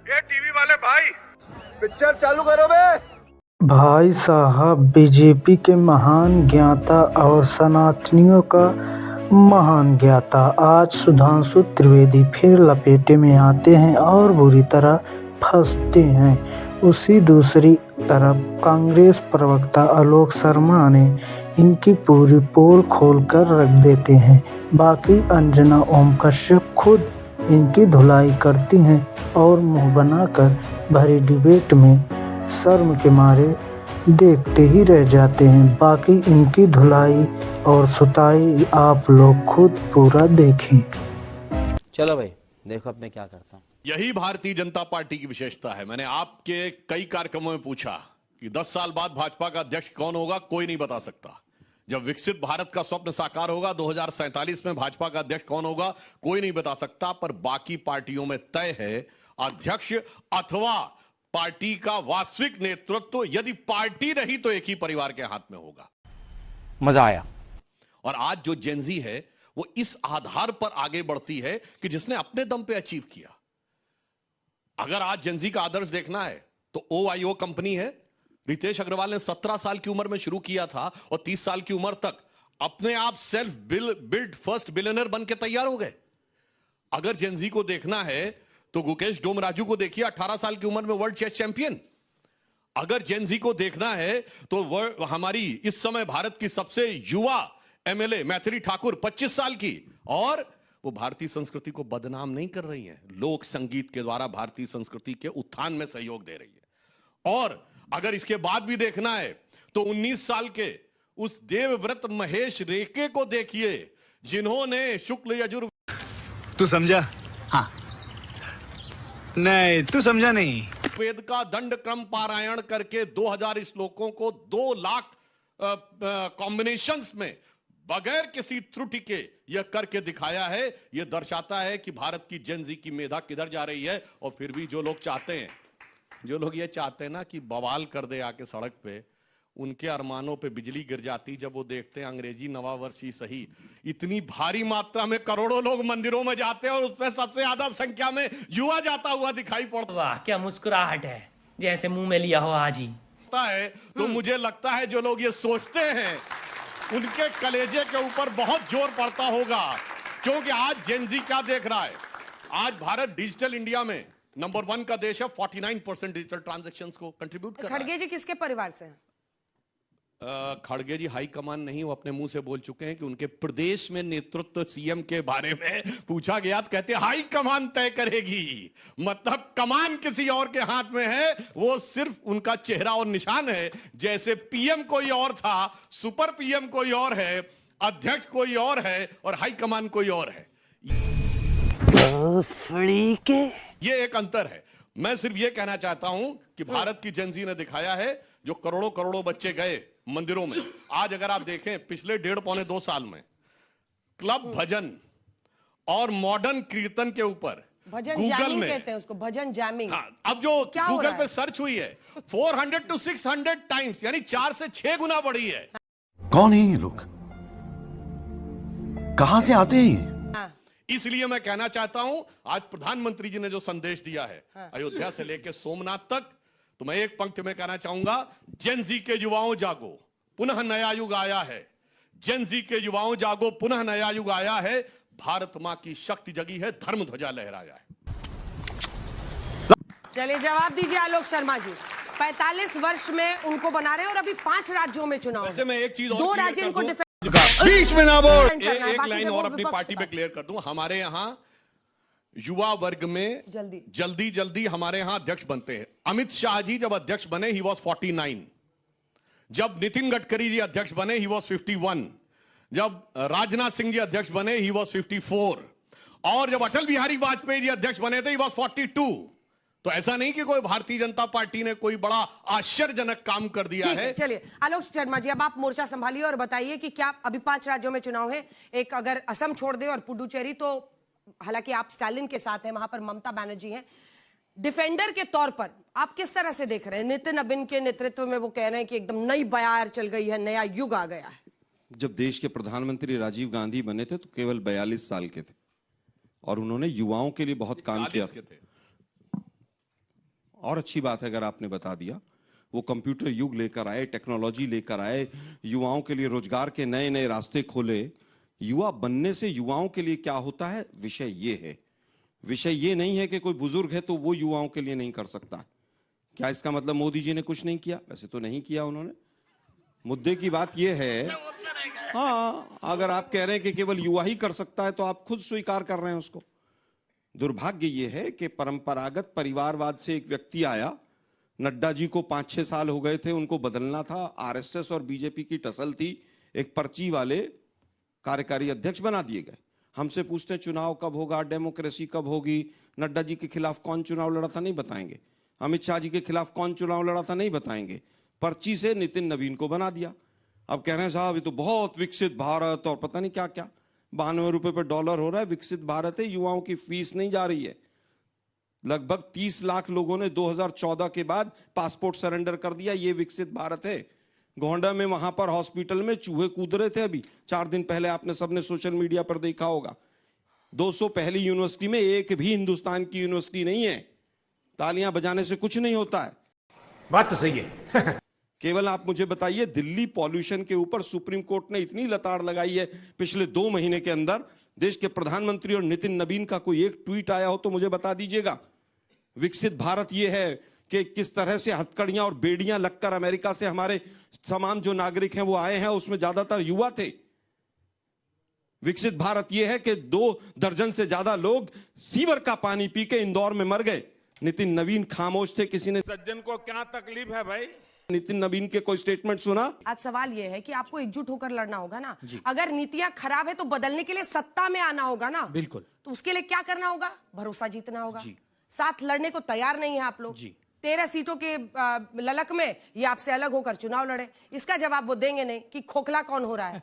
ये टीवी वाले भाई पिक्चर चालू करो बे। भाई साहब, बीजेपी के महान ज्ञाता और सनातनियों का महान ज्ञाता आज सुधांशु त्रिवेदी फिर लपेटे में आते हैं और बुरी तरह फंसते हैं। उसी दूसरी तरफ कांग्रेस प्रवक्ता आलोक शर्मा ने इनकी पूरी पोल खोल कर रख देते हैं। बाकी अंजना ओम कश्यप खुद इनकी धुलाई करती हैं और मुंह बनाकर भरी डिबेट में शर्म के मारे देखते ही रह जाते हैं। बाकी इनकी धुलाई और सुताई आप लोग खुद पूरा देखें। चलो भाई, देखो अब मैं क्या करता हूँ। यही भारतीय जनता पार्टी की विशेषता है। मैंने आपके कई कार्यक्रमों में पूछा कि 10 साल बाद भाजपा का अध्यक्ष कौन होगा, कोई नहीं बता सकता। जब विकसित भारत का स्वप्न साकार होगा 2047 में भाजपा का अध्यक्ष कौन होगा, कोई नहीं बता सकता। पर बाकी पार्टियों में तय है अध्यक्ष अथवा पार्टी का वास्तविक नेतृत्व यदि पार्टी रही तो एक ही परिवार के हाथ में होगा। मजा आया। और आज जो जेनजी है वो इस आधार पर आगे बढ़ती है कि जिसने अपने दम पे अचीव किया। अगर आज जेनजी का आदर्श देखना है तो OIO कंपनी है। रितेश अग्रवाल ने 17 साल की उम्र में शुरू किया था और 30 साल की उम्र तक अपने आप सेल्फ बिल्ड फर्स्ट बिलियनर बन के तैयार हो गए। अगर जेनजी को देखना है तो गुकेश डोमराजू को देखिए, 18 साल की उम्र में वर्ल्ड चेस चैंपियन। अगर जेनजी को देखना है तो हमारी इस समय भारत की सबसे युवा MLA मैथिली ठाकुर 25 साल की, और वो भारतीय संस्कृति को बदनाम नहीं कर रही है, लोक संगीत के द्वारा भारतीय संस्कृति के उत्थान में सहयोग दे रही है। और अगर इसके बाद भी देखना है तो 19 साल के उस देवव्रत महेश रेके को देखिए जिन्होंने शुक्ल यजुर्वेद। तू समझा? हाँ। नहीं, तू समझा नहीं। वेद का दंड क्रम पारायण करके 2000 श्लोकों को 2 लाख कॉम्बिनेशंस में बगैर किसी त्रुटि के यह करके दिखाया है। यह दर्शाता है कि भारत की जेनजी की मेधा किधर जा रही है। और फिर भी जो लोग चाहते हैं, जो लोग ये चाहते हैं ना कि बवाल कर दे आके सड़क पे, उनके अरमानों पे बिजली गिर जाती जब वो देखते हैं अंग्रेजी नवा वर्ष ही सही इतनी भारी मात्रा में करोड़ों लोग मंदिरों में जाते हैं और उसमें सबसे ज्यादा संख्या में युवा जाता हुआ दिखाई पड़ता वाह, क्या मुस्कुराहट है, जैसे मुंह में लिया हो आज ही है। तो मुझे लगता है जो लोग ये सोचते हैं उनके कलेजे के ऊपर बहुत जोर पड़ता होगा, क्योंकि आज जेनजी क्या देख रहा है। आज भारत डिजिटल इंडिया में नंबर 1 का देश है। 49% डिजिटल ट्रांजैक्शंस को कंट्रीब्यूट कर रहा है। खड़गे जी किसके परिवार से हैं? खड़गे जी हाई कमान नहीं, वो अपने मुंह से बोल चुके हैं कि उनके प्रदेश में नेतृत्व CM के बारे में पूछा गया तो कहते हाई कमान तय करेगी। मतलब कमान किसी और के हाथ में है, वो सिर्फ उनका चेहरा और निशान है। जैसे PM कोई और था, सुपर PM कोई और है, अध्यक्ष कोई और है और हाई कमान कोई और है। ये एक अंतर है। मैं सिर्फ ये कहना चाहता हूं कि भारत की जेनजी ने दिखाया है, जो करोड़ों करोड़ों बच्चे गए मंदिरों में। आज अगर आप देखें पिछले 1.5-2 साल में क्लब भजन और मॉडर्न कीर्तन के ऊपर भजन गूगल जैमिंग में, कहते हैं उसको, भजन जैमिंग। हाँ, अब जो क्या हो गूगल रहा है? पे सर्च हुई है 400 to 600 टाइम्स, यानी 4 से 6 गुना बढ़ी है। कौन है ये लोग? कहां से आते हैं ये? हाँ। इसलिए मैं कहना चाहता हूं, आज प्रधानमंत्री जी ने जो संदेश दिया है अयोध्या से लेकर सोमनाथ तक, तो मैं एक पंक्ति में कहना चाहूंगा, जेनजी के युवाओं जागो, पुनः नया युग आया है। जेनजी के युवाओं जागो, पुनः नया युग आया है। भारत मां की शक्ति जगी है, धर्म ध्वजा लहराया है। चलिए जवाब दीजिए आलोक शर्मा जी। 45 वर्ष में उनको बना रहे हैं और अभी 5 राज्यों में चुनाव है। वैसे मैं एक चीज और 2 clear राज्य कर इनको दूं। बीच में ना बोल। एक लाइन और अपनी पार्टी पे क्लियर कर दूं। हमारे यहां युवा वर्ग में जल्दी हमारे यहां अध्यक्ष बनते हैं। अमित शाह जी जब अध्यक्ष बने ही वॉज 49। जब नितिन गडकरी जी अध्यक्ष बने ही वॉज 51। जब राजनाथ सिंह जी अध्यक्ष बने ही वॉज 54। और जब अटल बिहारी वाजपेयी जी अध्यक्ष बने थे ही वॉज 42। तो ऐसा नहीं कि कोई भारतीय जनता पार्टी ने कोई बड़ा आश्चर्यजनक काम कर दिया है। चलिए आलोक शर्मा जी, अब आप मोर्चा संभालिए और बताइए कि क्या अभी 5 राज्यों में चुनाव है। एक अगर असम छोड़ दे और पुडुचेरी, तो हालांकि आप स्टालिन के साथ हैं, वहां पर ममता बनर्जी हैं। डिफेंडर के तौर पर आप किस तरह से देख रहे हैं? नितिन अबिन के नेतृत्व में वो कह रहे हैं कि एकदम नई बयार चल गई है, नया युग आ गया है। जब देश के प्रधानमंत्री राजीव गांधी बने थे तो केवल 42 साल के थे और उन्होंने युवाओं के लिए बहुत काम किया। और अच्छी बात है अगर आपने बता दिया। वो कंप्यूटर युग लेकर आए, टेक्नोलॉजी लेकर आए, युवाओं के लिए रोजगार के नए नए रास्ते खोले। युवा बनने से युवाओं के लिए क्या होता है, विषय ये है। विषय ये नहीं है कि कोई बुजुर्ग है तो वो युवाओं के लिए नहीं कर सकता। क्या इसका मतलब मोदी जी ने कुछ नहीं किया? वैसे तो नहीं किया उन्होंने। मुद्दे की बात यह है, हाँ, अगर आप कह रहे हैं कि केवल युवा ही कर सकता है तो आप खुद स्वीकार कर रहे हैं उसको। दुर्भाग्य यह है कि परंपरागत परिवारवाद से एक व्यक्ति आया, नड्डा जी को 5-6 साल हो गए थे, उनको बदलना था। आरएसएस और बीजेपी की टसल थी, एक पर्ची वाले कार्यकारी अध्यक्ष बना दिए गए। हमसे पूछते हैं चुनाव कब होगा, डेमोक्रेसी कब होगी, नड्डा जी के खिलाफ कौन चुनाव लड़ा था, नहीं बताएंगे। अमित शाह जी के खिलाफ कौन चुनाव लड़ा था, नहीं बताएंगे। पर्ची से नितिन नवीन को बना दिया। अब कह रहे हैं साहब ये तो बहुत विकसित भारत और पता नहीं क्या क्या, 92 रुपए पर डॉलर हो रहा है, विकसित भारत है। युवाओं की फीस नहीं जा रही है। लगभग 30 लाख लोगों ने 2014 के बाद पासपोर्ट सरेंडर कर दिया, ये विकसित भारत है। गोंडा में वहां पर हॉस्पिटल में चूहे कूद रहे थे अभी 4 दिन पहले, आपने सबने सोशल मीडिया पर देखा होगा। 200 पहली यूनिवर्सिटी में एक भी हिंदुस्तान की यूनिवर्सिटी नहीं है। तालियां बजाने से कुछ नहीं होता है। बात तो सही है। केवल आप मुझे बताइए, दिल्ली पॉल्यूशन के ऊपर सुप्रीम कोर्ट ने इतनी लताड़ लगाई है पिछले 2 महीने के अंदर, देश के प्रधानमंत्री और नितिन नवीन का कोई एक ट्वीट आया हो तो मुझे बता दीजिएगा। विकसित भारत यह है कि किस तरह से हथकड़ियां और बेड़ियां लगकर अमेरिका से हमारे तमाम जो नागरिक हैं वो आए हैं, उसमें ज्यादातर युवा थे। विकसित भारत यह है कि 2 दर्जन से ज्यादा लोग सीवर का पानी पी के इंदौर में मर गए। नितिन नवीन खामोश थे, किसी ने सज्जन को क्या तकलीफ है भाई? नितिन नवीन के कोई स्टेटमेंट सुना? आज सवाल यह है कि आपको एकजुट होकर लड़ना होगा ना। अगर नीतियां खराब है तो बदलने के लिए सत्ता में आना होगा ना। बिल्कुल। तो उसके लिए क्या करना होगा? भरोसा जीतना होगा। साथ लड़ने को तैयार नहीं है आप लोग। 13 सीटों के ललक में ये आपसे अलग होकर चुनाव लड़े, इसका जवाब वो देंगे नहीं कि खोखला कौन हो रहा है।